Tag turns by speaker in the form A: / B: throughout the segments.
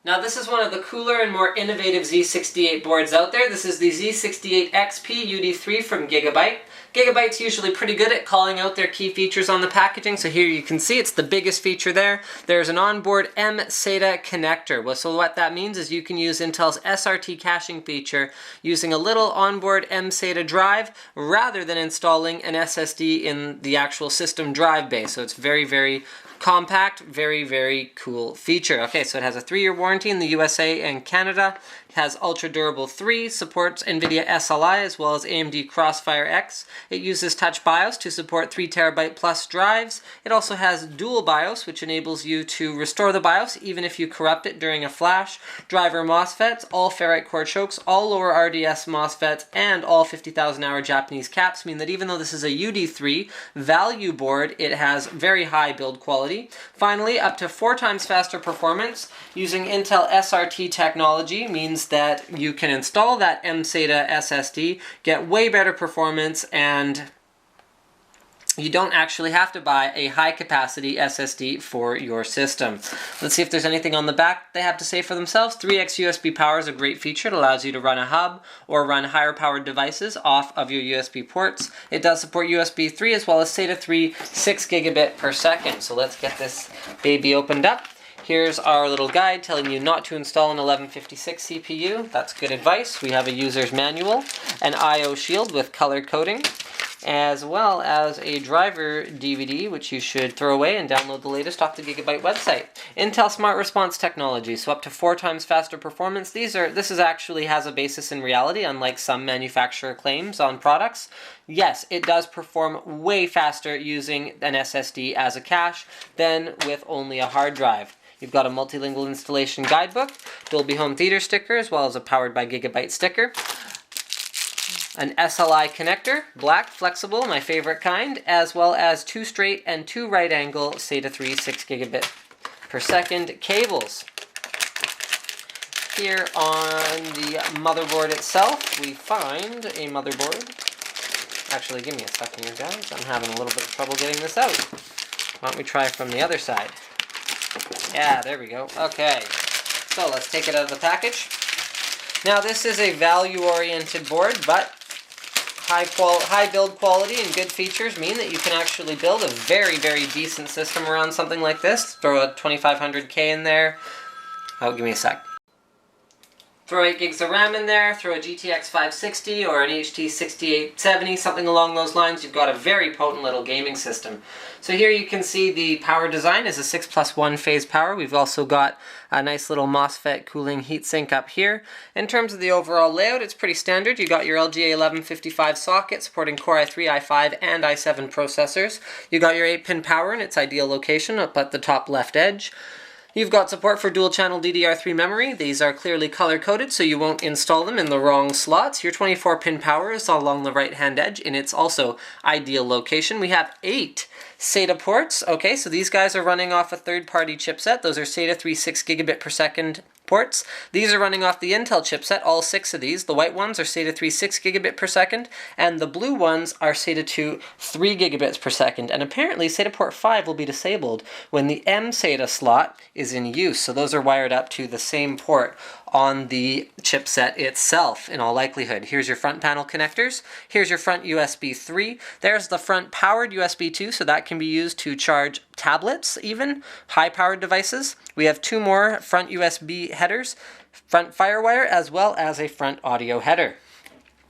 A: Now this is one of the cooler and more innovative Z68 boards out there. This is the Z68XP-UD3 from Gigabyte. Gigabyte's usually pretty good at calling out their key features on the packaging, so here you can see it's the biggest feature there. There's an onboard Sata connector. Well, so what that means is you can use Intel's SRT caching feature using a little onboard Sata drive rather than installing an SSD in the actual system drive bay. So it's very, very compact, very, very cool feature. Okay, so it has a 3-year warranty in the USA and Canada. It has Ultra Durable 3, supports NVIDIA SLI as well as AMD Crossfire X. It uses Touch BIOS to support 3TB plus drives. It also has Dual BIOS, which enables you to restore the BIOS even if you corrupt it during a flash. Driver MOSFETs, all ferrite core chokes, all lower RDS MOSFETs, and all 50,000 hour Japanese caps mean that even though this is a UD3 value board, it has very high build quality. Finally, up to 4 times faster performance using Intel SRT technology means that you can install that Sata SSD, get way better performance, and you don't actually have to buy a high-capacity SSD for your system. Let's see if there's anything on the back they have to say for themselves. 3x USB power is a great feature. It allows you to run a hub or run higher-powered devices off of your USB ports. It does support USB 3 as well as SATA 3 6 gigabit per second. So let's get this baby opened up. Here's our little guide telling you not to install an 1156 CPU. That's good advice. We have a user's manual, an I/O shield with color coding, as well as a driver DVD, which you should throw away and download the latest off the Gigabyte website. Intel Smart Response technology, so up to 4 times faster performance. This is actually has a basis in reality, unlike some manufacturer claims on products. Yes, it does perform way faster using an SSD as a cache than with only a hard drive. You've got a multilingual installation guidebook, Dolby Home Theater sticker, as well as a Powered by Gigabyte sticker. An SLI connector, black, flexible, my favorite kind, as well as 2 straight and 2 right angle SATA 3 6 gigabit per second cables. Here on the motherboard itself, we find a motherboard. Actually, give me a second here, guys. I'm having a little bit of trouble getting this out. Why don't we try from the other side? Yeah, there we go. Okay, so let's take it out of the package. Now, this is a value-oriented board, but high build quality and good features mean that you can actually build a very, very decent system around something like this. Throw a 2500K in there. Oh, give me a sec. Throw 8 gigs of RAM in there, throw a GTX 560 or an HT 6870, something along those lines. You've got a very potent little gaming system. So here you can see the power design is a 6+1 phase power. We've also got a nice little MOSFET cooling heatsink up here. In terms of the overall layout, it's pretty standard. You got your LGA 1155 socket supporting Core i3, i5, and i7 processors. You got your 8-pin power in its ideal location up at the top left edge. You've got support for dual-channel DDR3 memory. These are clearly color-coded, so you won't install them in the wrong slots. Your 24-pin power is along the right-hand edge in its also ideal location. We have 8 SATA ports. Okay, so these guys are running off a third-party chipset. Those are SATA 3 6 gigabit per second ports. These are running off the Intel chipset, all 6 of these. The white ones are SATA 3 6 gigabit per second, and the blue ones are SATA 2 3 gigabits per second. And apparently SATA port 5 will be disabled when the Sata slot is in use. So those are wired up to the same port on the chipset itself in all likelihood. Here's your front panel connectors. Here's your front USB 3. There's the front powered USB 2, so that can be used to charge tablets even, high-powered devices. We have 2 more front USB headers, front FireWire, as well as a front audio header.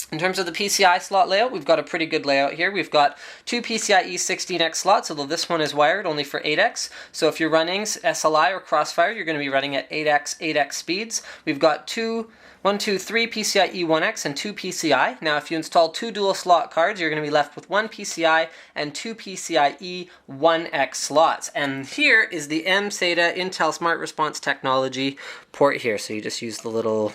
A: In terms of the PCI slot layout, we've got a pretty good layout here. We've got 2 PCIe 16X slots, although this one is wired only for 8X. So if you're running SLI or Crossfire, you're going to be running at 8X speeds. We've got 3 PCIe 1X and 2 PCI. Now, if you install 2 dual slot cards, you're going to be left with 1 PCI and 2 PCIe 1X slots. And here is the Sata Intel Smart Response Technology port here. So you just use the little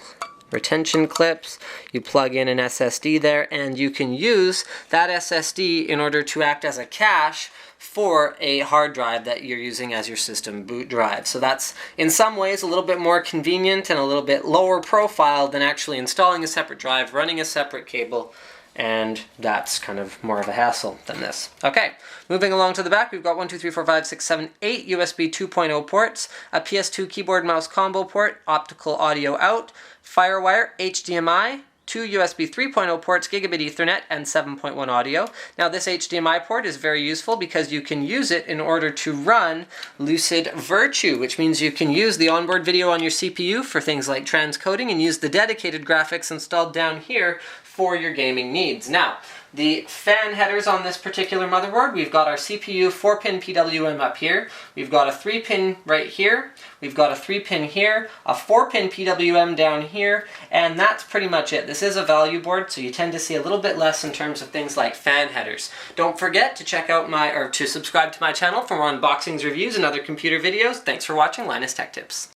A: retention clips, you plug in an SSD there, and you can use that SSD in order to act as a cache for a hard drive that you're using as your system boot drive. So that's in some ways a little bit more convenient and a little bit lower profile than actually installing a separate drive, running a separate cable, and that's kind of more of a hassle than this. Okay, moving along to the back, we've got 1, 2, 3, 4, 5, 6, 7, 8 USB 2.0 ports, a PS2 keyboard mouse combo port, optical audio out, FireWire, HDMI, 2 USB 3.0 ports, Gigabit Ethernet, and 7.1 audio. Now this HDMI port is very useful because you can use it in order to run Lucid Virtue, which means you can use the onboard video on your CPU for things like transcoding and use the dedicated graphics installed down here for your gaming needs. Now, the fan headers on this particular motherboard, we've got our CPU 4-pin PWM up here, we've got a 3-pin right here, we've got a 3-pin here, a 4-pin PWM down here, and that's pretty much it. This is a value board, so you tend to see a little bit less in terms of things like fan headers. Don't forget to check out to subscribe to my channel for more unboxings, reviews, and other computer videos. Thanks for watching Linus Tech Tips.